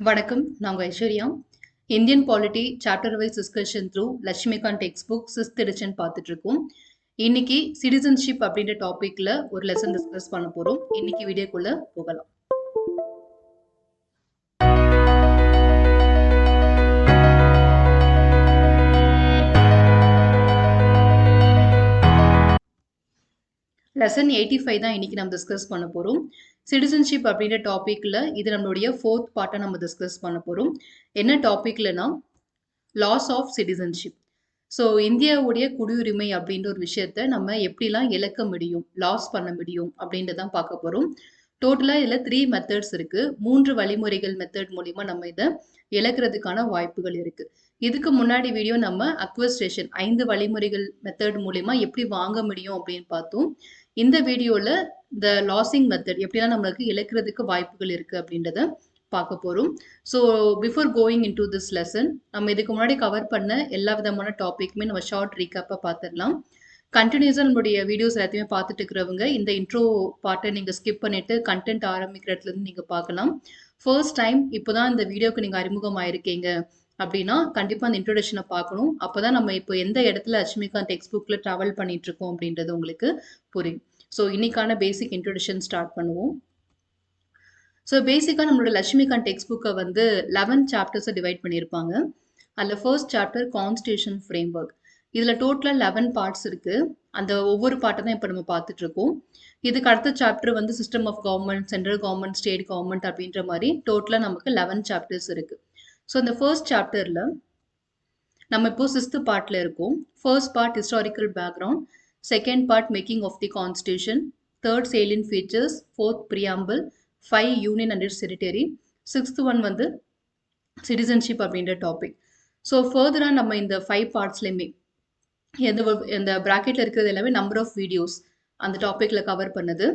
வணக்கம். நாங்க Aishwarya. Indian polity chapter wise discussion through Laxmikanth text book 6th edition பார்த்துட்டு இருக்கோம். இன்னைக்கு சிட்டிசன்ஷிப் அப்படின்ற டாபிக்ல ஒரு லெசன் டிஸ்கஸ் பண்ண போறோம். இன்னைக்கு வீடியோக்குள்ள போகலாம். லெசன் 85 தான் இன்னைக்கு நம்ம டிஸ்கஸ் பண்ண போறோம். சிட்டிசன்ஷிப் அப்படின்ற டாபிக்ல இது நம்மளுடைய 4th பார்ட்டை நம்ம டிஸ்கஸ் பண்ண போறோம். என்ன டாபிக்லனா லாஸ் ஆஃப் சிட்டிசன்ஷிப். ஸோ இந்தியாவுடைய குடியுரிமை அப்படின்ற ஒரு விஷயத்த நம்ம எப்படிலாம் இழக்க முடியும், லாஸ் பண்ண முடியும் அப்படின்றதான் பார்க்க போறோம். டோட்டலாக இதில் 3 மெத்தட்ஸ் இருக்கு. 3 வழிமுறைகள் மெத்தட் மூலிமா நம்ம இதை இழக்கிறதுக்கான வாய்ப்புகள் இருக்கு. இதுக்கு முன்னாடி வீடியோ நம்ம அக்வஸ்டேஷன் 5 வழிமுறைகள் மெத்தட் மூலிமா எப்படி வாங்க முடியும் அப்படின்னு பார்த்தோம். இந்த வீடியோவில் இந்த லாசிங் மெத்தட் எப்படிலாம் நம்மளுக்கு இழக்கிறதுக்கு வாய்ப்புகள் இருக்கு அப்படின்றத பார்க்க போறோம். So before going in to this lesson நம்ம இதுக்கு முன்னாடி கவர் பண்ண எல்லா விதமான டாபிக்குமே நம்ம ஷார்ட் ரீகேப்பாக பார்த்துடலாம். கண்டினியூஸாக நம்மளுடைய வீடியோஸ் எல்லாத்தையுமே பார்த்துட்டு இருக்கிறவங்க இந்த இன்ட்ரோ பார்ட்டை நீங்கள் ஸ்கிப் பண்ணிட்டு கண்டென்ட் ஆரம்பிக்கிறதுலேருந்து நீங்கள் பார்க்கலாம். ஃபர்ஸ்ட் டைம் இப்போ தான் இந்த வீடியோக்கு நீங்கள் அறிமுகமாயிருக்கீங்க அப்படின்னா கண்டிப்பாக அந்த இன்ட்ரோடக்ஷனை பார்க்கணும். அப்போ தான் நம்ம இப்போ எந்த இடத்துல லட்சுமிகாந்த் டெக்ஸ்ட் புக்கில் ட்ராவல் பண்ணிட்டு இருக்கோம் அப்படின்றது உங்களுக்கு புரியும். ஸோ இன்னைக்கான பேசிக் இன்ட்ரோடக்ஷன் ஸ்டார்ட் பண்ணுவோம். ஸோ பேசிக்காக நம்மளோட லட்சுமிகாந்த் டெக்ஸ்ட் புக்கை வந்து 11 சாப்டர்ஸை டிவைட் பண்ணியிருப்பாங்க. அதில் first chapter constitution frame work. இதில் டோட்டலாக 11 பார்ட்ஸ் இருக்குது. அந்த ஒவ்வொரு பார்ட்டை தான் இப்போ நம்ம பார்த்துட்ருக்கோம். இதுக்கு அடுத்த சாப்டர் வந்து system of government, central government, state government அப்படின்ற மாதிரி டோட்டலாக நமக்கு 11 சாப்டர்ஸ் இருக்குது. ஸோ இந்த ஃபர்ஸ்ட் சாப்டரில் நம்ம இப்போ 6th பார்ட்டில் இருக்கோம். First part historical background, second part making of the constitution, third salient features, fourth preamble, 5 union and its territory, 6th one வந்து சிட்டிசன்ஷிப் அப்படின்ற டாபிக். ஸோ ஃபர்தராக நம்ம இந்த 5 பார்ட்ஸ்லையுமே இந்த ப்ராக்கெட்டில் இருக்கிறது எல்லாமே நம்பர் ஆஃப் வீடியோஸ் அந்த டாப்பிக்கில் கவர் பண்ணுது.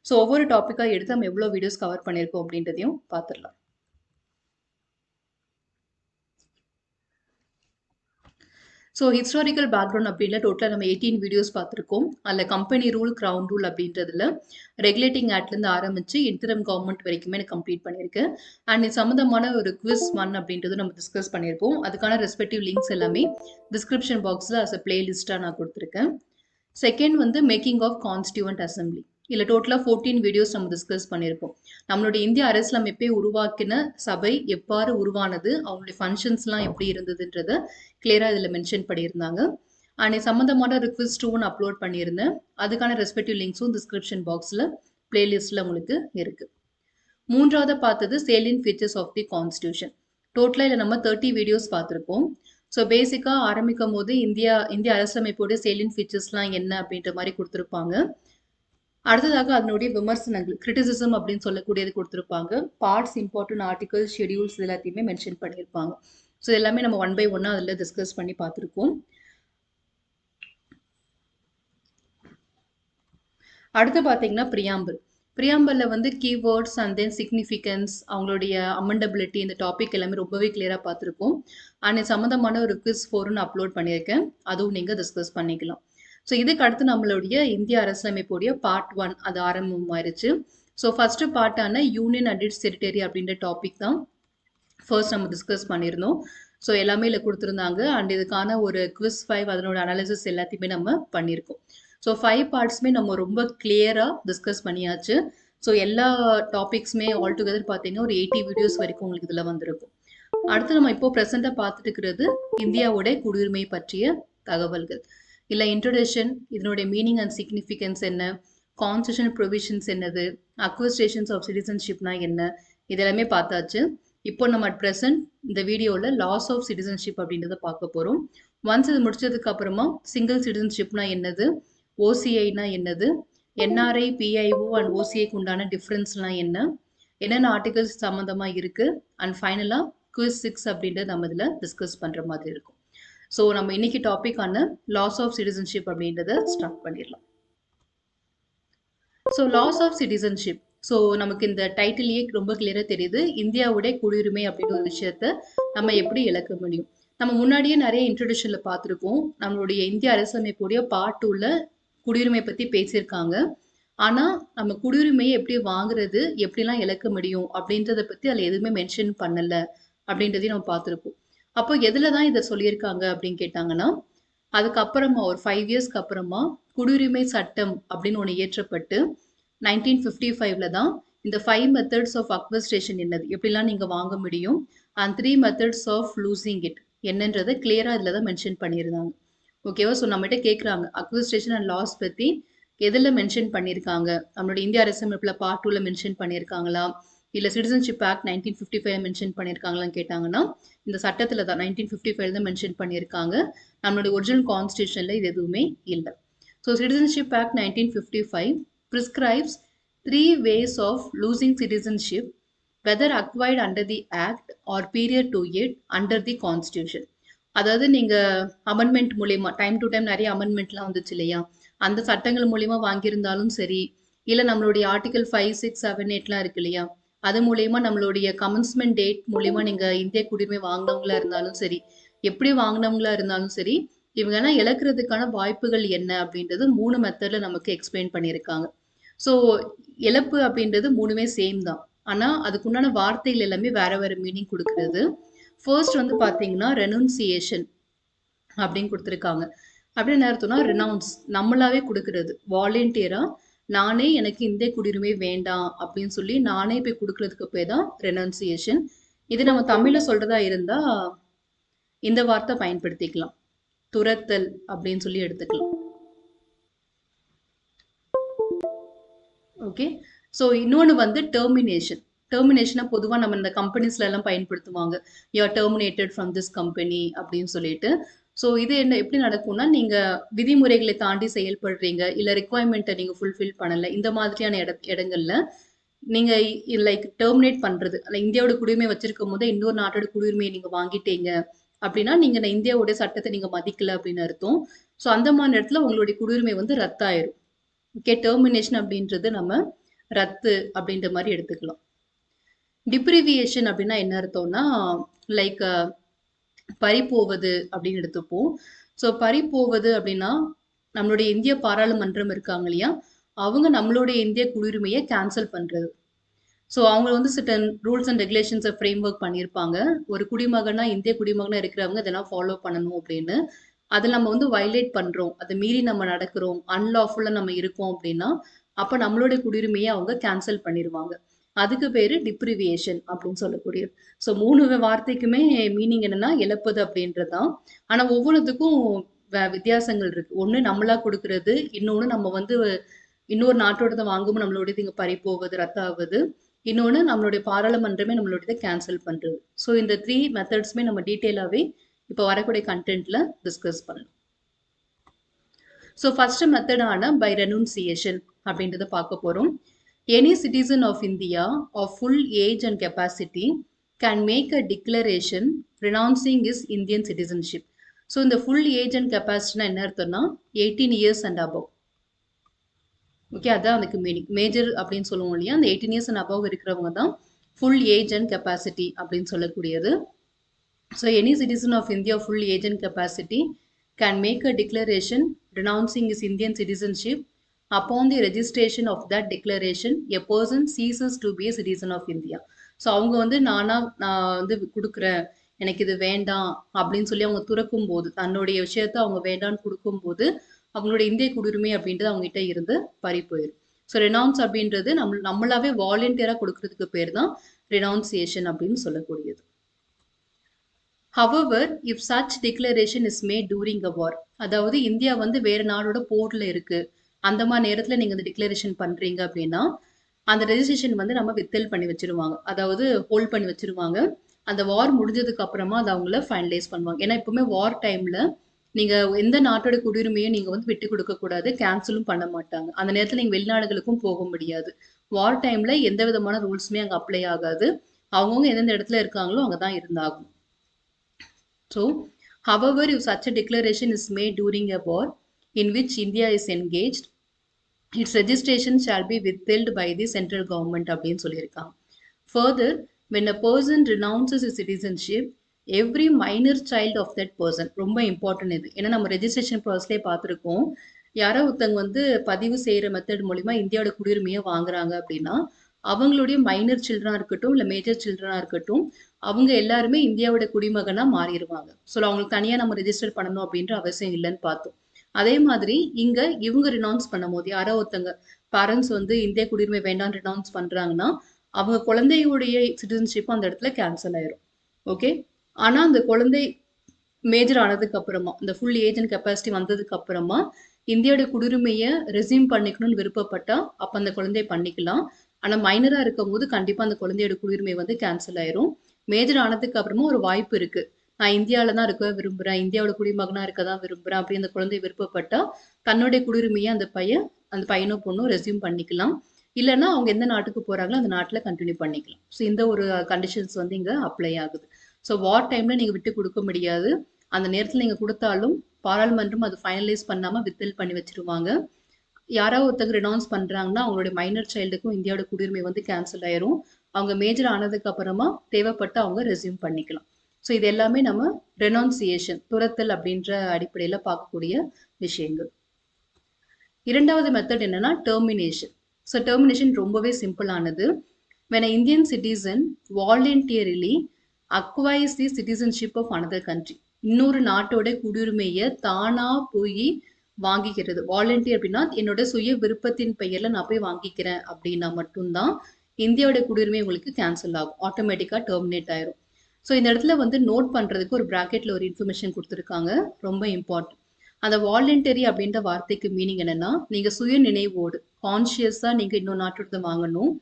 ஸோ ஒவ்வொரு டாப்பிக்காக எடுத்து நம்ம எவ்வளோ வீடியோஸ் கவர் பண்ணியிருக்கோம் அப்படின்றதையும் பார்த்துடலாம். ஸோ ஹிஸ்டாரிக்கல் பேக்ரவுண்ட் அப்படின்னா டோட்டலாக நம்ம 18 வீடியோஸ் பார்த்துருக்கோம். அதில் கம்பெனி ரூல், கிரவுன் ரூல் அப்படின்றதுல ரெகுலேட்டிங் ஆக்ட்லேருந்து ஆரம்பித்து இன்டரம் கவர்மெண்ட் வரைக்குமே எனக்கு கம்ப்ளீட் பண்ணியிருக்கேன். அண்ட் இது சம்மந்தமான ஒரு குவிஸ் 1 அப்படின்றது நம்ம டிஸ்கஸ் பண்ணியிருக்கோம். அதுக்கான ரெஸ்பெக்டிவ் லிங்க்ஸ் எல்லாமே டிஸ்கிரிப்ஷன் பாக்ஸில் அஸ் அ பிளேலிஸ்ட்டாக நான் கொடுத்துருக்கேன். செகண்ட் வந்து மேக்கிங் ஆஃப் கான்ஸ்டியூவன்ட் அசம்பிளி. இதில் டோட்டலாக 14 வீடியோஸ் நம்ம டிஸ்கஸ் பண்ணியிருக்கோம். நம்மளுடைய இந்திய அரசியலமைப்பை உருவாக்கின சபை எவ்வாறு உருவானது, அவங்களுடைய ஃபங்க்ஷன்ஸ்லாம் எப்படி இருந்ததுன்றத கிளியராக இதில் மென்ஷன் பண்ணியிருந்தாங்க. அண்ட் சம்மந்தமான ரிக்வெஸ்ட் 2 அப்லோட் பண்ணியிருந்தேன். அதுக்கான ரெஸ்பெக்டிவ் லிங்க்ஸும் டிஸ்கிரிப்ஷன் பாக்ஸில் பிளேலிஸ்ட்டில் உங்களுக்கு இருக்குது. மூன்றாவது பார்த்தது salient features of the constitution. டோட்டலாக இதில் நம்ம 30 வீடியோஸ் பார்த்துருக்கோம். ஸோ பேசிக்காக ஆரம்பிக்கும் போது இந்திய அரசியலமைப்போடைய salient ஃபீச்சர்ஸ்லாம் என்ன அப்படின்ற மாதிரி கொடுத்துருப்பாங்க. அடுத்ததாக அதனுடைய விமர்சனங்கள், கிரிட்டிசிசம் அப்படின்னு சொல்லக்கூடியது கொடுத்துருப்பாங்க. பார்ட்ஸ், இம்பார்ட்டன்ட் ஆர்டிகல்ஸ், ஷெடியூல்ஸ் எல்லாத்தையுமே மென்ஷன் பண்ணியிருப்பாங்க. ஸோ எல்லாமே நம்ம 1 by 1 அதில் டிஸ்கஸ் பண்ணி பார்த்துருக்கோம். அடுத்து பார்த்தீங்கன்னா ப்ரியாம்பிளில் வந்து கீவேர்ட்ஸ் அண்ட் தென் சிக்னிஃபிகன்ஸ், அவங்களுடைய அமெண்டபிலிட்டி, இந்த டாபிக் எல்லாமே ரொம்பவே கிளியராக பார்த்துருக்கோம். அண்ட் இது சம்மந்தமான ஒரு குவிஸ் 4 அப்லோட் பண்ணியிருக்கேன். அதுவும் நீங்கள் டிஸ்கஸ் பண்ணிக்கலாம். ஸோ இதுக்கு அடுத்து நம்மளுடைய இந்திய அரசியலமைப்புடைய பார்ட் 1 அது ஆரம்பமாயிருச்சு. ஸோ ஃபர்ஸ்ட் பார்ட்டான யூனியன் அண்ட் இட்ஸ் டெரிட்டரி அப்படின்ற டாபிக் தான் ஃபர்ஸ்ட் நம்ம டிஸ்கஸ் பண்ணியிருந்தோம். ஸோ எல்லாமே இல்லை கொடுத்துருந்தாங்க. அண்ட் இதுக்கான ஒரு குவிஸ் 5 அதனோட அனாலிசிஸ் எல்லாத்தையுமே நம்ம பண்ணியிருக்கோம். ஸோ 5 பார்ட்ஸுமே நம்ம ரொம்ப கிளியராக டிஸ்கஸ் பண்ணியாச்சு. ஸோ எல்லா டாபிக்ஸுமே ஆல் டுகெதர் பார்த்தீங்கன்னா ஒரு 80 வீடியோஸ் வரைக்கும் உங்களுக்கு இதில் வந்திருக்கும். அடுத்து நம்ம இப்போ ப்ரெசெண்டாக பார்த்துட்டு இருக்கிறது இந்தியாவோட குடியுரிமை பற்றிய தகவல்கள். இல்லை இன்ட்ரோடக்ஷன், இதனுடைய மீனிங் அண்ட் சிக்னிஃபிகன்ஸ் என்ன, கான்ஸ்டியூஷன் ப்ரொவிஷன்ஸ் என்னது, அக்வஸ்டேஷன்ஸ் ஆஃப் சிட்டிசன்ஷிப்னா என்ன, இதெல்லாமே பார்த்தாச்சு. இப்போ நம்ம அட் ப்ரெசென்ட் இந்த வீடியோவில் லாஸ் ஆஃப் சிட்டிசன்ஷிப் அப்படின்றத பார்க்க போகிறோம். ஒன்ஸ் இது முடிச்சதுக்கு அப்புறமா சிங்கிள் சிட்டிசன்ஷிப்னா என்னது, ஓசிஐனா என்னது, என்ஆர்ஐ, பிஐஓ அண்ட் ஓசிஐக்கு உண்டான டிஃப்ரென்ஸ்லாம் என்னென்ன ஆர்டிகல்ஸ் சம்மந்தமாக இருக்குது, அண்ட் ஃபைனலாக குவிஸ் 6 அப்படின்றத நம்ம இதில் டிஸ்கஸ் பண்ணுற மாதிரி இருக்கும். ஸோ நம்ம இன்னைக்கு டாபிக்கான லாஸ் ஆஃப் சிட்டிசன்ஷிப் அப்படின்றத ஸ்டார்ட் பண்ணிடலாம். So loss of citizenship, so நமக்கு இந்த டைட்டிலேயே ரொம்ப கிளியராக தெரியுது, இந்தியாவுடைய குடியுரிமை அப்படின்ற ஒரு விஷயத்த நம்ம எப்படி இழக்க முடியும். நம்ம முன்னாடியே நிறைய இன்ட்ரடக்ஷனில் பார்த்துருக்கோம். நம்மளுடைய இந்திய அரசியலமைப்புடைய பார்ட் 2ல குடியுரிமை பற்றி பேசியிருக்காங்க. ஆனா நம்ம குடியுரிமையை எப்படி வாங்குறது, எப்படிலாம் இழக்க முடியும் அப்படின்றத பத்தி அதுல எதுவுமே மென்ஷன் பண்ணல அப்படின்றதையும் நம்ம பார்த்திருப்போம். அப்போ எதுல தான் இத சொல்லியிருக்காங்க அப்படின்னு கேட்டாங்கன்னா, அதுக்கப்புறமா ஒரு 5 இயர்ஸ்க்கு அப்புறமா குடியுரிமை சட்டம் அப்படின்னு ஒண்ணு இயற்றப்பட்டு 1955ல தான் இந்த 5 மெத்தட்ஸ் ஆஃப் அக்வஸ்டேஷன் என்னது, எப்படிலாம் நீங்க வாங்க முடியும், and 3 methods of losing it என்னன்றத கிளியரா இதுல தான் மென்ஷன் பண்ணியிருந்தாங்க. ஓகேவா? ஸோ நம்மகிட்ட கேட்குறாங்க அக்விசிஷன் அண்ட் லாஸ் பத்தி எதுல மென்ஷன் பண்ணியிருக்காங்க? நம்மளோட இந்திய அரசமைப்புல பார்ட் 2ல மென்ஷன் பண்ணியிருக்காங்களா? இல்ல சிட்டிசன்ஷிப் ஆக்ட் 1955 மென்ஷன் பண்ணியிருக்காங்களான்னு கேட்டாங்கன்னா, இந்த சட்டத்துல தான் 1955 தான் மென்ஷன் பண்ணியிருக்காங்க. நம்மளுடைய ஒரிஜினல் கான்ஸ்டிடியூஷன்ல இது எதுவுமே இல்ல. So citizenship act 1955 prescribes 3 ways of losing citizenship whether acquired under the act or period to it under the constitution. அதாவது நீங்க அமெண்ட்மெண்ட் மூலியமா டைம் டு டைம் நிறைய அமெண்ட்மெண்ட்லாம் வந்துச்சு இல்லையா? அந்த சட்டங்கள் மூலியமா வாங்கியிருந்தாலும் சரி, இல்ல நம்மளுடைய ஆர்டிகல் 5, 6, 7, 8லாம் இருக்கு இல்லையா? அது மூலியமா நம்மளுடைய கமன்ஸ்மென்ட் டேட் மூலியமா நீங்க இந்திய குடியுரிமை வாங்கினவங்களா இருந்தாலும் சரி, எப்படி வாங்கினவங்களா இருந்தாலும் சரி, இவங்கெல்லாம் இழக்கிறதுக்கான வாய்ப்புகள் என்ன அப்படின்றது 3 மெத்தட்ல நமக்கு எக்ஸ்பிளைன் பண்ணியிருக்காங்க. ஸோ இழப்பு அப்படின்றது 3மே சேம் தான். ஆனா அதுக்குண்டான வார்த்தைகள் எல்லாமே வேற வேற மீனிங் குடுக்குறது. ஃபர்ஸ்ட் வந்து பார்த்தீங்கன்னா, ரெனுன்சியேஷன் அப்படின்னு குடுத்துருக்காங்க. அப்படின்னு என்ன அர்த்தம்னா, ரெனவுன்ஸ் நம்மளாவே குடுக்குறது. வாலண்டியரா நானே எனக்கு இந்திய குடியுரிமை வேண்டாம் அப்படின்னு சொல்லி நானே போய் குடுக்குறதுக்கு பேர் தான் ரெனன்சியேஷன். இது நம்ம தமிழ்ல சொல்றதா இருந்தா, இந்த வார்த்தை பயன்படுத்திக்கலாம். துரத்தல் அப்படின்னு சொல்லி எடுத்துக்கலாம். ஓகே. ஸோ இன்னொன்னு வந்து டெர்மினேஷன். டெர்மினேஷனா பொதுவா நம்ம இந்த கம்பெனிஸ்ல எல்லாம் பயன்படுத்துவாங்க. You are terminated from this company அப்படின்னு சொல்லிட்டு. ஸோ இது என்ன எப்படி நடக்கும்னா, நீங்க விதிமுறைகளை தாண்டி செயல்படுறீங்க, இல்ல ரிக்வயர்மெண்ட்ட நீங்க ஃபுல்ஃபில் பண்ணல. இந்த மாதிரியான இடங்கள்ல நீங்க லைக் டெர்மினேட் பண்றது. இந்தியாவோட குடியுரிமை வச்சிருக்கும்போது இன்னொரு நாட்டோட குடியுரிமையை நீங்க வாங்கிட்டீங்க அப்படின்னா, நீங்க இந்தியாவோட சட்டத்தை நீங்க மதிக்கல அப்படின்னு அர்த்தம். ஸோ அந்த மாதிரி இடத்துல உங்களுடைய குடியுரிமை வந்து ரத்தாயிரும். ஓகே. டெர்மினேஷன் அப்படின்றது நம்ம ரத்து அப்படின்ற மாதிரி எடுத்துக்கலாம். டிப்ரிவியேஷன் அப்படின்னா என்ன அர்த்தம்னா, லைக் பறிபோவது அப்படின்னு எடுத்துப்போம். ஸோ பறிபோவது அப்படின்னா, நம்மளுடைய இந்திய பாராளுமன்றம் இருக்காங்க இல்லையா? அவங்க நம்மளுடைய இந்திய குடியுரிமையை கேன்சல் பண்றது. ஸோ அவங்க வந்து சர்டன் ரூல்ஸ் அண்ட் ரெகுலேஷன்ஸை ஃப்ரேம் ஒர்க் பண்ணியிருப்பாங்க. ஒரு குடிமகனா, இந்திய குடிமகனா இருக்கிறவங்க இதெல்லாம் ஃபாலோ பண்ணணும் அப்படின்னு. அது நம்ம வந்து வயலேட் பண்றோம். அதை மீறி நம்ம நடக்கிறோம். அன்லாஃபுல்லா நம்ம இருக்கோம் அப்படின்னா, அப்ப நம்மளுடைய குடியுரிமையை அவங்க கேன்சல் பண்ணிருவாங்க. அதுக்கு பேரு டிப்ரிவியேஷன் அப்படின்னு சொல்லக்கூடியது. ஸோ 3 வார்த்தைக்குமே மீனிங் என்னன்னா இழப்பது அப்படின்றது தான். ஆனா ஒவ்வொன்னுத்துக்கும் வித்தியாசங்கள் இருக்கு. ஒண்ணு நம்மளா குடுக்குறது, இன்னொன்னு நம்ம வந்து இன்னொரு நாட்டோடத வாங்கும்போது நம்மளுடையது இங்க பறிபோவது, ரத்தாவது. இன்னொன்னு நம்மளுடைய பாராளுமன்றமே நம்மளுடையத கேன்சல் பண்றது. ஸோ இந்த 3 மெத்தட்ஸுமே நம்ம டீட்டெயிலாவே இப்ப வரக்கூடிய கன்டென்ட்ல டிஸ்கஸ் பண்ணலாம். ஸோ ஃபர்ஸ்ட் மெத்தடான பை ரெனுன்சியேஷன் அப்படின்றத பார்க்க போறோம். Any citizen of India of full age and capacity can make a declaration renouncing is Indian citizenship. So இந்த ஃபுல் ஏஜ் அண்ட் கெப்பாசிட்டினா என்ன அர்த்தம்னா 18 இயர்ஸ் அண்ட் அபவ். ஓகே, அதான் அதுக்கு மீனிங். மேஜர் அப்படின்னு சொல்லுவோம் இல்லையா? அந்த 18 இயர்ஸ் அண்ட் அபவ் இருக்கிறவங்க தான் ஃபுல் ஏஜ் அண்ட் கெப்பாசிட்டி அப்படின்னு சொல்லக்கூடியது. So any citizen of India of full age and capacity can make a declaration renouncing his Indian citizenship. Upon the registration of that declaration, a person ceases to be a citizen of India. So அவங்க வந்து நான் வந்து கொடுக்குறேன், எனக்கு இது வேண்டாம் அப்படின்னு சொல்லி அவங்க துறக்கும் போது, தன்னுடைய விஷயத்த அவங்க வேண்டான்னு கொடுக்கும்போது, அவங்களுடைய இந்திய குடியுரிமை அப்படின்றது அவங்ககிட்ட இருந்து பறி போயிடும். ஸோ ரெனவுன்ஸ் அப்படின்றது நம்மளாவே வாலண்டியரா கொடுக்கறதுக்கு பேர் தான் ரெனவுன்சியேஷன் அப்படின்னு சொல்லக்கூடியது. However, if such declaration is made during a war, அதாவது இந்தியா வந்து வேற நாடோட போர்ல இருக்கு, அந்த மாதிரி நேரத்துல நீங்க இந்த டிக்ளரேஷன் பண்றீங்க அப்படின்னா, அந்த ரெஜிஸ்ட்ரேஷன் வந்து நம்ம வித்தல் பண்ணி வச்சிருவாங்க. அதாவது ஹோல்ட் பண்ணி வச்சிருவாங்க. அந்த வார் முடிஞ்சதுக்கு அப்புறமா அதை அவங்கள ஃபைனலைஸ் பண்ணுவாங்க. ஏன்னா எப்பவுமே வார் டைம்ல நீங்க எந்த நாட்டோட குடியுரிமையும் நீங்க வந்து விட்டு கொடுக்க கூடாது, கேன்சலும் பண்ண மாட்டாங்க. அந்த நேரத்துல நீங்க வெளிநாடுகளுக்கும் போக முடியாது. வார் டைம்ல எந்த விதமான ரூல்ஸுமே அங்க அப்ளை ஆகாது. அவங்கவுங்க எந்தெந்த இடத்துல இருக்காங்களோ அங்கதான் இருந்தாகும். So, however, if such a declaration is made during a war in which India is engaged, its registration shall be withheld by the central government அப்படின்னு சொல்லியிருக்காங்க. Further, when a person renounces his citizenship, every minor child of that person, ரொம்ப important இது. ஏன்னா நம்ம registration ப்ராசஸ்லேயே பார்த்துருக்கோம், யாரோ ஒருத்தங்க வந்து பதிவு செய்யற மெத்தட் மூலியமா இந்தியாவோட குடியுரிமையை வாங்குறாங்க அப்படின்னா அவங்களுடைய மைனர் சில்ட்ரனா இருக்கட்டும் இல்ல மேஜர் சில்ட்ரனா இருக்கட்டும் அவங்க எல்லாருமே இந்தியாவோட குடிமகனா மாறிடுவாங்க. ஸோ அவங்களுக்கு தனியா நம்ம ரெஜிஸ்டர் பண்ணணும் அப்படின்ற அவசியம் இல்லைன்னு பார்த்தோம். அதே மாதிரி இங்க இவங்க ரினவுன்ஸ் பண்ணும்போது யாரோ ஒருத்தங்க பேரண்ட்ஸ் வந்து இந்திய குடியுரிமை வேண்டாம் ரினவுன்ஸ் பண்றாங்கன்னா அவங்க குழந்தையுடைய சிட்டிசன்ஷிப் அந்த இடத்துல கேன்சல் ஆயிரும். ஓகே. ஆனா அந்த குழந்தை மேஜர் ஆனதுக்கு அப்புறமா இந்த ஃபுல் ஏஜ் அண்ட் கெப்பாசிட்டி வந்ததுக்கு அப்புறமா இந்தியாவோட குடியுரிமையை ரெசியூம் பண்ணிக்கணும்னு விருப்பப்பட்டா அப்ப அந்த குழந்தைய பண்ணிக்கலாம். ஆனா மைனரா இருக்கும் போது கண்டிப்பா அந்த குழந்தையோட குடியுரிமை வந்து கேன்சல் ஆயிரும். மேஜர் ஆனதுக்கு அப்புறமா ஒரு வாய்ப்பு இருக்கு. நான் இந்தியாவில தான் இருக்க விரும்புறேன், இந்தியாவோட குடிமகனா இருக்க தான் விரும்புறேன் அப்படி அந்த குழந்தை விருப்பப்பட்டா தன்னுடைய குடியுரிமையை அந்த பையனோ பொண்ணோ ரெசியூம் பண்ணிக்கலாம். இல்லைன்னா அவங்க எந்த நாட்டுக்கு போறாங்களோ அந்த நாட்டுல கண்டினியூ பண்ணிக்கலாம். ஸோ இந்த ஒரு கண்டிஷன்ஸ் வந்து இங்க அப்ளை ஆகுது. ஸோ வார் டைம்ல நீங்க விட்டு கொடுக்க முடியாது. அந்த நேரத்துல நீங்க குடுத்தாலும் பாராளுமன்றம் அது ஃபைனலைஸ் பண்ணாம வித்ஹெல்ட் பண்ணி வச்சிருவாங்க. யாராவது ஒருத்தங்க ரெனவுன்ஸ் பண்றாங்கன்னா அவங்களுடைய மைனர் சைல்டுக்கும் இந்தியாவோட குடியுரிமை வந்து கேன்சல் ஆயிரும். அவங்க மேஜர் ஆனதுக்கு அப்புறமா தேவைப்பட்டு அவங்க ரெஸ்யூம் பண்ணிக்கலாம். ஸோ இது எல்லாமே நம்ம ரெனவுன்சியேஷன் துரத்தல் அப்படின்ற அடிப்படையில பார்க்கக்கூடிய விஷயங்கள். இரண்டாவது மெத்தட் என்னன்னா டெர்மினேஷன். ஸோ டெர்மினேஷன் ரொம்பவே சிம்பிளானது. when an Indian citizen voluntarily acquires the citizenship of another country, இன்னொரு நாட்டோட குடியுரிமையை தானா போய் வாங்கிக்கிறது. வாலண்டியர் அப்படின்னா என்னோட சுய விருப்பத்தின் பெயர்ல நான் போய் வாங்கிக்கிறேன் அப்படின்னா மட்டும்தான் இந்தியாவோட குடியுரிமை உங்களுக்கு கேன்சல் ஆகும், ஆட்டோமேட்டிக்கா டெர்மினேட் ஆயிரும். ஸோ இந்த இடத்துல வந்து நோட் பண்றதுக்கு ஒரு பிராக்கெட்ல ஒரு இன்ஃபர்மேஷன் கொடுத்துருக்காங்க, ரொம்ப இம்பார்ட்டன்ட். அந்த வாலண்டரி அப்படின்ற வார்த்தைக்கு மீனிங் என்னன்னா நீங்க சுய நினைவோடு கான்சியஸா நீங்க இன்னொரு நாட்டோட வாங்கணும்.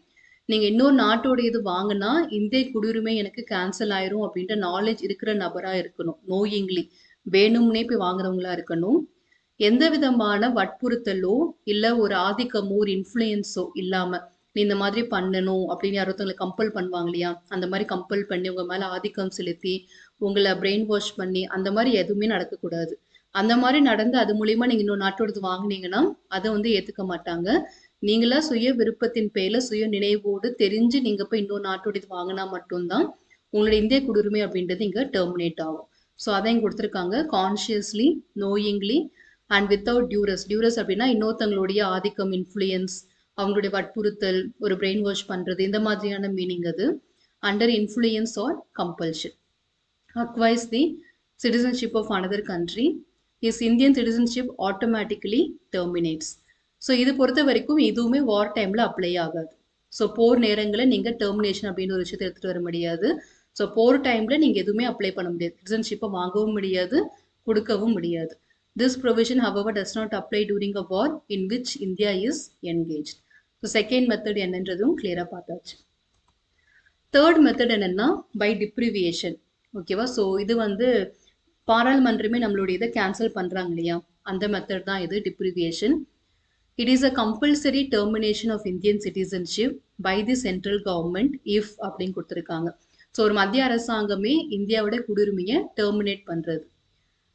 நீங்க இன்னொரு நாட்டோட இது வாங்கினா இந்திய குடியுரிமை எனக்கு கேன்சல் ஆயிரும் அப்படின்ற நாலேஜ் இருக்கிற நபரா இருக்கணும். நோயிங்லி வேணும்னே போய் வாங்குறவங்களா இருக்கணும். எந்த விதமான வற்புறுத்தலோ இல்ல ஒரு ஆதிக்கமோ ஒரு இன்ஃப்ளூயன்ஸோ இல்லாம நீ இந்த மாதிரி பண்ணணும் அப்படின்னு யாரொருத்தவங்களை கம்பல் பண்ணுவாங்க இல்லையா, அந்த மாதிரி கம்பல் பண்ணி உங்க மேல ஆதிக்கம் செலுத்தி உங்களை பிரெயின் வாஷ் பண்ணி அந்த மாதிரி எதுவுமே நடக்கக்கூடாது. அந்த மாதிரி நடந்து அது மூலியமா நீங்க இன்னொரு நாட்டோடது வாங்குனீங்கன்னா அதை வந்து ஏத்துக்க மாட்டாங்க. நீங்களா சுய விருப்பத்தின் பேர்ல சுய நினைவோடு தெரிஞ்சு நீங்க போய் இன்னொரு நாட்டோட இது வாங்கினா மட்டும்தான் உங்களுடைய இந்திய குடியுரிமை அப்படின்றது இங்க டெர்மினேட் ஆகும். ஸோ அதையும் கொடுத்துருக்காங்க, consciously knowingly and without duress. Duress அப்படின்னா இன்னொருத்தங்களுடைய ஆதிக்கம், இன்ஃப்ளூயன்ஸ், அவங்களுடைய வற்புறுத்தல், ஒரு பிரெயின் வாஷ் பண்றது, இந்த மாதிரியான மீனிங் அது. Under influence or compulsion acquires the citizenship of another country, his Indian citizenship automatically terminates. So இது பொறுத்த வரைக்கும் இதுவுமே வார் டைம்ல அப்ளை ஆகாது. ஸோ போர் நேரங்களில் நீங்க டெர்மினேஷன் அப்படின்னு ஒரு விஷயத்தை எடுத்துட்டு வர முடியாது. ஸோ போர் டைம்ல நீங்க எதுவுமே அப்ளை பண்ண முடியாது, சிட்டிசன்ஷிப்பை வாங்கவும் முடியாது, கொடுக்கவும் முடியாது. This provision, however, does not apply during a war in which India is engaged. So second method என்னன்றதும் கிளியரா பார்த்தாச்சு. தேர்ட் மெத்தட் என்னன்னா பை டிப்ரிவியேஷன். ஓகேவா. ஸோ இது வந்து பாராளுமன்றமே நம்மளுடைய இதை கேன்சல் பண்றாங்க இல்லையா, அந்த மெத்தட் தான் இது டிப்ரிவியேஷன். It is a compulsory termination of Indian citizenship by the central government if அப்படின்னு கொடுத்துருக்காங்க. ஸோ ஒரு மத்திய அரசாங்கமே இந்தியாவோட குடியுரிமையை டெர்மினேட் பண்றது.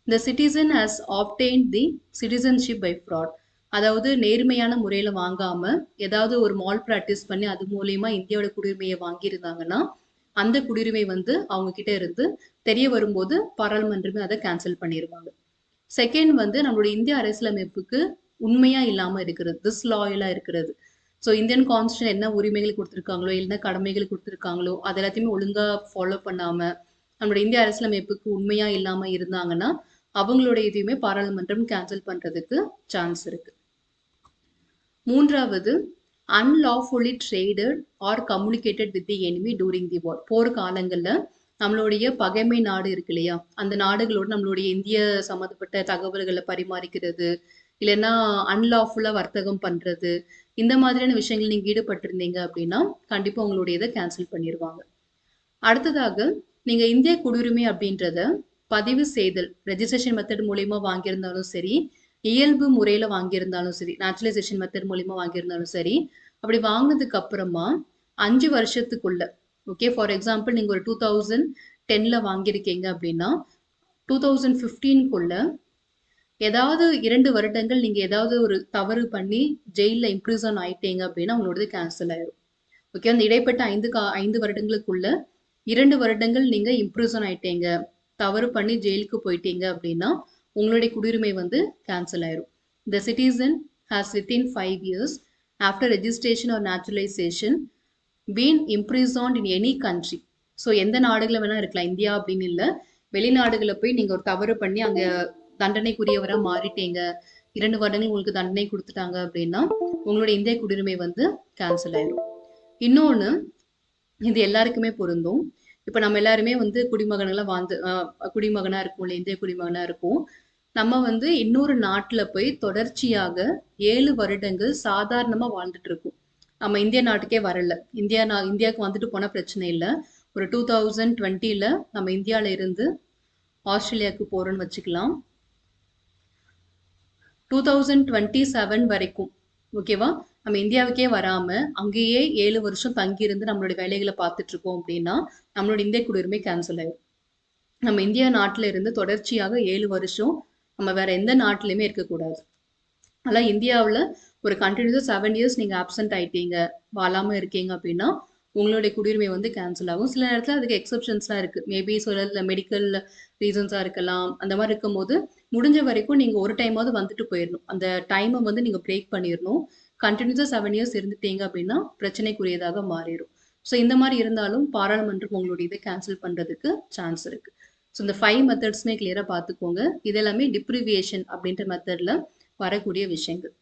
The citizen has obtained the citizenship by fraud. அதாவது நேர்மையான முறையில வாங்காம ஏதாவது ஒரு மால் பிராக்டிஸ் பண்ணி அது மூலியமா இந்தியாவோட குடியுரிமையை வாங்கியிருந்தாங்கன்னா அந்த குடியுரிமை வந்து அவங்க கிட்ட இருந்து தெரிய வரும்போது பாராளுமன்றமே அதை கேன்சல் பண்ணிடுவாங்க. செகண்ட் வந்து நம்மளுடைய இந்திய அரசியலமைப்புக்கு உண்மையா இல்லாம இருக்கிறது, டிஸ்லாயலா இருக்கிறது. ஸோ இந்தியன் கான்ஸ்டியூஷன் என்ன உரிமைகள் கொடுத்துருக்காங்களோ என்ன கடமைகள் கொடுத்துருக்காங்களோ அது எல்லாத்தையுமே ஒழுங்கா ஃபாலோ பண்ணாம நம்மளுடைய இந்திய அரசியலமைப்புக்கு உண்மையா இல்லாம இருந்தாங்கன்னா அவங்களுடைய இதையுமே பாராளுமன்றம் கேன்சல் பண்றதுக்கு சான்ஸ் இருக்கு. மூன்றாவது, unlawfully traded or communicated with the enemy during the war. போர் காலங்கள்ல நம்மளுடைய பகைமை நாடு இருக்கு இல்லையா, அந்த நாடுகளோடு நம்மளுடைய இந்திய சம்மந்தப்பட்ட தகவல்களை பரிமாறிக்கிறது, இல்லைன்னா அன்லாஃபுல்லா வர்த்தகம் பண்றது, இந்த மாதிரியான விஷயங்கள் நீங்க ஈடுபட்டிருந்தீங்க அப்படின்னா கண்டிப்பா உங்களுடைய இதை கேன்சல் பண்ணிடுவாங்க. அடுத்ததாக, நீங்க இந்திய குடியுரிமை அப்படின்றத பதிவு செய்தல் ரெஜிஸ்ட்ரேஷன் மெத்தட் மூலியமா வாங்கியிருந்தாலும் சரி, இயல்பு முறையில வாங்கியிருந்தாலும் சரி, நேச்சுரலைசேஷன் மெத்தட் மூலியமா வாங்கியிருந்தாலும் சரி, அப்படி வாங்கினதுக்கு அப்புறமா 5 வருஷத்துக்குள்ள, ஓகே, ஃபார் எக்ஸாம்பிள் நீங்க ஒரு 2010ல வாங்கியிருக்கீங்க அப்படின்னா 2015க்குள்ள ஏதாவது 2 வருடங்கள் நீங்க ஏதாவது ஒரு தவறு பண்ணி ஜெயில இம்ப்ரிசன் ஆயிட்டீங்க அப்படின்னா உங்களோடது கேன்சல் ஆயிரும். ஓகே, அந்த இடைப்பட்ட 5 வருடங்களுக்குள்ள 2 வருடங்கள் நீங்க இம்ப்ரிசன் ஆயிட்டீங்க, தவறு பண்ணி ஜெயிலுக்கு போயிட்டீங்க அப்படின்னா உங்களுடைய குடியுரிமை வந்து கேன்சல் ஆயிரும். The citizen has within 5 years after registration or naturalization been imprisoned in any country. So எந்த நாடுகளில் வேணா இருக்கலாம், இந்தியா அப்படின்னு இல்லை, வெளிநாடுகளில் போய் நீங்கள் ஒரு தவறு பண்ணி அங்கே தண்டனைக்குரியவராக மாறிட்டீங்க, 2 வருடங்கள் உங்களுக்கு தண்டனை கொடுத்துட்டாங்க அப்படின்னா உங்களுடைய இந்திய குடியுரிமை வந்து கேன்சல் ஆயிரும். இன்னொன்று, இது எல்லாருக்குமே பொருந்தும். இப்போ நம்ம எல்லாருமே வந்து குடிமகனாக இருக்கும், இல்லை இந்திய குடிமகனாக இருக்கும். நம்ம வந்து இன்னொரு நாட்டில் போய் தொடர்ச்சியாக 7 வருடங்கள் சாதாரணமாக வாழ்ந்துட்டு இருக்கோம். நம்ம இந்திய நாட்டுக்கே வரல, இந்தியாவுக்கு வந்துட்டு போனால் பிரச்சனை இல்லை. ஒரு 2020ல் நம்ம இந்தியாவில் இருந்து ஆஸ்திரேலியாவுக்கு போகிறோன்னு வச்சுக்கலாம். 2027 வரைக்கும் ஓகேவா, நம்ம இந்தியாவுக்கே வராமல் அங்கேயே 7 வருஷம் தங்கியிருந்து நம்மளுடைய வேலைகளை பார்த்துட்டு இருக்கோம் அப்படின்னா நம்மளோட இந்திய குடியுரிமை கேன்சல் ஆயிடும். நம்ம இந்தியா நாட்டில் இருந்து தொடர்ச்சியாக 7 வருஷம் நம்ம வேற எந்த நாட்டிலையுமே இருக்கக்கூடாது. அதனால் இந்தியாவில் ஒரு கண்டினியூஸாக 7 இயர்ஸ் நீங்கள் ஆப்சென்ட் ஆயிட்டீங்க, வாழாமல் இருக்கீங்க அப்படின்னா உங்களுடைய குடியுரிமை வந்து கேன்சல் ஆகும். சில நேரத்தில் அதுக்கு எக்ஸப்ஷன்ஸ்லாம் இருக்குது. மேபி சில மெடிக்கல் ரீசன்ஸாக இருக்கலாம். அந்த மாதிரி இருக்கும்போது முடிஞ்ச வரைக்கும் நீங்கள் ஒரு டைமாவது வந்துட்டு போயிடணும். அந்த டைமை வந்து நீங்கள் பிரேக் பண்ணிடணும். கண்டினியூஸாக 7 இயர்ஸ் இருந்துட்டீங்க அப்படின்னா பிரச்சனைக்குரியதாக மாறிடும். ஸோ இந்த மாதிரி இருந்தாலும் பாராளுமன்றம் உங்களுடைய இதை கேன்சல் பண்ணுறதுக்கு சான்ஸ் இருக்குது. ஸோ இந்த 5 மெத்தட்ஸுமே கிளியராக பார்த்துக்கோங்க. இது எல்லாமே டிப்ரிவியேஷன் அப்படின்ற மெத்தடில் வரக்கூடிய விஷயங்கள்.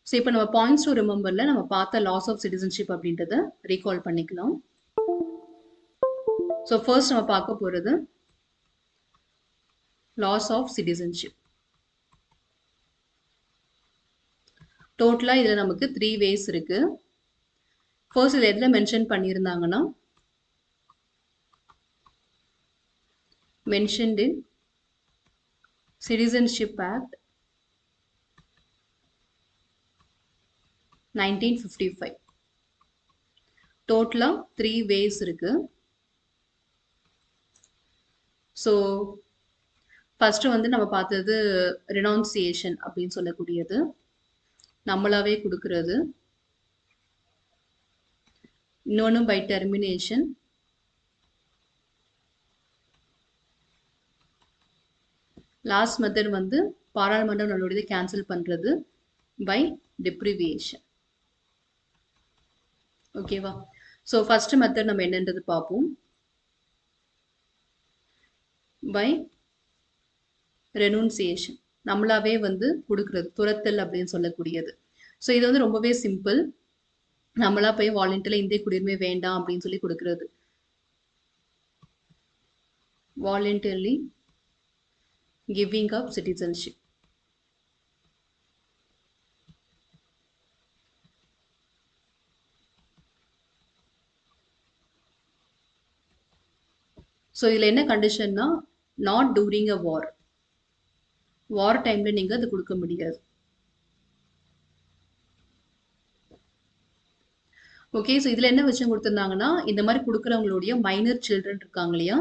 ஸோ இப்போ நம்ம பாயிண்ட்ஸ் டு ரிமெம்பரில் நம்ம பார்த்த லாஸ் ஆஃப் சிட்டிசன்ஷிப் அப்படின்றத ரீகால் பண்ணிக்கலாம். ஸோ ஃபர்ஸ்ட் நம்ம பார்க்க போகிறது லாஸ் ஆஃப் சிட்டிசன்ஷிப். டோட்டலாக இதில் நமக்கு 3 ways இருக்கு. ஃபர்ஸ்ட் இதில் எதில் மென்ஷன் பண்ணியிருந்தாங்கன்னா, மென்ஷன்ட் இன் சிட்டிசன்ஷிப் ஆக்ட் 1955. டோட்டலாக 3 ways இருக்கு. ஸோ ஃபர்ஸ்ட் வந்து நம்ம பார்த்தது ரெனவுன்சியேஷன் அப்படின்னு சொல்லக்கூடியது, நம்மளாவே கொடுக்கறது. இன்னொன்று பை டெர்மினேஷன். லாஸ்ட் மெத்தட் வந்து பாராளுமன்றம் நம்மளுடைய கேன்சல் பண்ணுறது பை டிப்ரிவியேஷன். ஓகேவா? ஸோ ஃபர்ஸ்ட் மெத்தட் நம்ம என்னன்றது பார்ப்போம். பை ரெனூன்சியேஷன், நம்மளாவே வந்து கொடுக்கறது, துரத்தல் அப்படின்னு சொல்லக்கூடியது. ஸோ இது வந்து ரொம்பவே சிம்பிள். நம்மளா போய் வாலண்டரியில் இந்திய குடியுரிமை வேண்டாம் அப்படின்னு சொல்லி கொடுக்கறது. Voluntarily giving up citizenship. So இதில் என்ன கண்டிஷன்னா, நாட் டூரிங் அ வார். வார் டைமில் நீங்கள் அது கொடுக்க முடியாது. ஓகே, ஸோ இதில் என்ன விஷயம் கொடுத்துருந்தாங்கன்னா, இந்த மாதிரி கொடுக்குறவங்களுடைய மைனர் சில்ட்ரன் இருக்காங்க இல்லையா,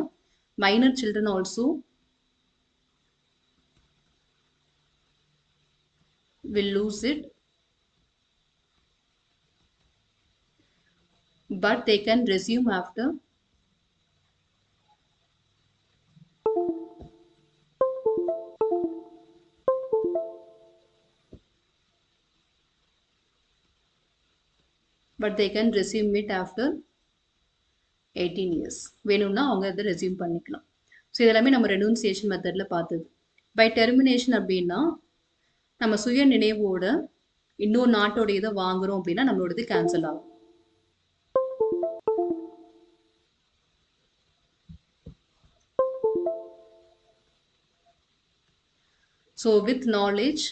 minor children also will lose it, but they can resume after it after 18 years. வேணும்னா அவங்க அதை ரெசியூம் பண்ணிக்கலாம். ஸோ இதெல்லாமே நம்ம ரெனூன்சியேஷன் மெத்தடில் பார்த்தது. பை டெர்மினேஷன் அப்படின்னா, நம்ம சுய நினைவோட இன்னொரு நாட்டோட இதை வாங்குறோம் அப்படின்னா நம்மளோடது கேன்சல் ஆகும். So with knowledge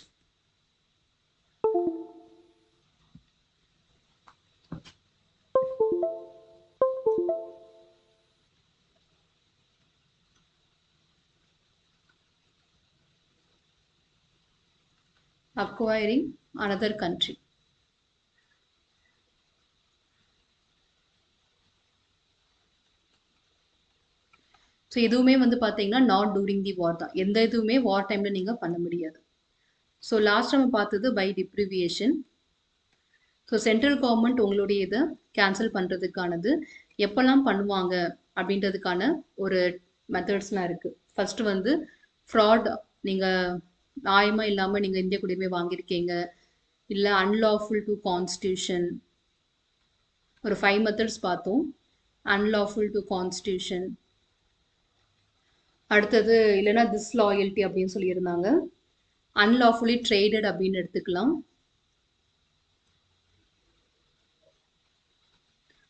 acquiring another country. So இதுவுமே வந்து பார்த்தீங்கன்னா நாட் டூரிங் தி வார் தான். எந்த இதுவுமே வார் டைமில் நீங்கள் பண்ண முடியாது. ஸோ லாஸ்ட் நம்ம பார்த்தது பை டிப்ரிவியேஷன். ஸோ சென்ட்ரல் கவர்மெண்ட் உங்களுடைய இதை கேன்சல் பண்ணுறதுக்கானது எப்போல்லாம் பண்ணுவாங்க அப்படின்றதுக்கான ஒரு மெத்தட்ஸ்லாம் இருக்குது. ஃபர்ஸ்ட் வந்து ஃப்ராட், நீங்கள் நியாயமா இல்லாம நீங்க இந்திய குடியுரிமை வாங்கியிருக்கீங்க. இல்ல அன்லாஃபுல் டு கான்ஸ்டிடியூஷன். ஒரு 5 மெத்தட்ஸ் பார்த்தோம். Unlawful to constitution. அடுத்தது இல்லைன்னா டிஸ்லாயல்ட்டி அப்படின்னு சொல்லியிருந்தாங்க. அன்லாஃபுல்லி ட்ரேடட் அப்படின்னு எடுத்துக்கலாம்.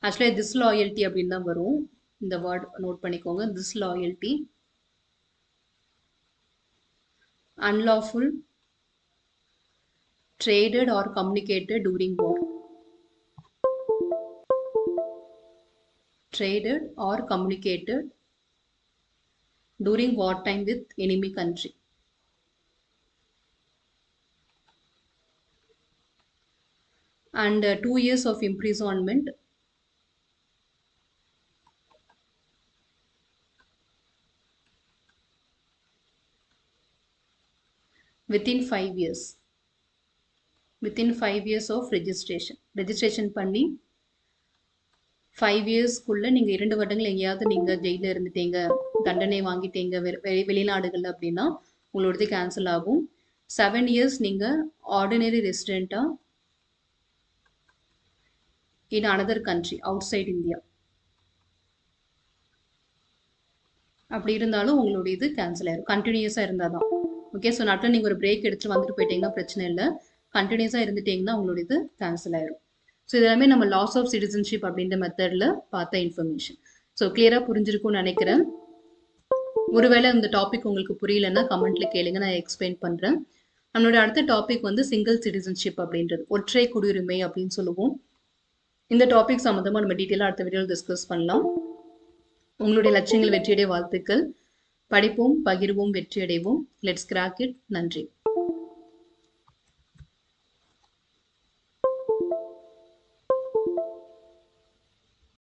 ஆக்சுவலாக டிஸ்லாயல்ட்டி அப்படின்னு தான் வரும். இந்த வேர்ட் நோட் பண்ணிக்கோங்க. டிஸ்லாயல்ட்டி. unlawful traded or communicated during war. Traded or communicated during wartime with enemy country. And 2 years of imprisonment. Within 5 years. Within 5 years of registration. Registration பண்ணி 5 இயர்ஸ்க்குள்ள நீங்க 2 வருடங்கள் எங்கேயாவது நீங்க ஜெயில இருந்துட்டீங்க, தண்டனை வாங்கிட்டீங்க வெளிநாடுகள் அப்படின்னா உங்களோடது கேன்சல் ஆகும். 7 இயர்ஸ் நீங்க ordinary ரெசிடென்ட்டா in another country outside India அப்படி இருந்தாலும் உங்களுடைய இது கேன்சல் ஆயிரும். கண்டினியூஸாக இருந்தால் தான். ஓகே, ஸோ நட்டில் நீங்கள் ஒரு பிரேக் எடுத்துட்டு வந்துட்டு போயிட்டீங்கன்னா பிரச்சனை இல்லை. கண்டினியூஸாக இருந்துட்டீங்கன்னா உங்களுடைய இது கேன்சல் ஆயிரும். ஸோ இதெல்லாமே நம்ம லாஸ் ஆஃப் சிட்டிசன்ஷிப் அப்படின்ற மெத்தடில் பார்த்த இன்ஃபர்மேஷன். ஸோ கிளியராக புரிஞ்சிருக்கும்னு நினைக்கிறேன். ஒருவேளை இந்த டாபிக் உங்களுக்கு புரியலன்னா கமெண்ட்ல கேளுங்க, நான் எக்ஸ்பிளைன் பண்ணுறேன். நம்மளோட அடுத்த டாபிக் வந்து சிங்கிள் சிட்டிசன்ஷிப் அப்படின்றது, ஒற்றை குடியுரிமை அப்படின்னு சொல்லுவோம். இந்த டாபிக் சம்மந்தமாக நம்ம டீட்டெயிலாக அடுத்த வீடியோவில் டிஸ்கஸ் பண்ணலாம். உங்களுடைய லட்சியங்கள் வெற்றியடைய வாழ்த்துக்கள். படிப்போம், பகிர்வோம், வெற்றியடைவோம். Let's crack it. நன்றி.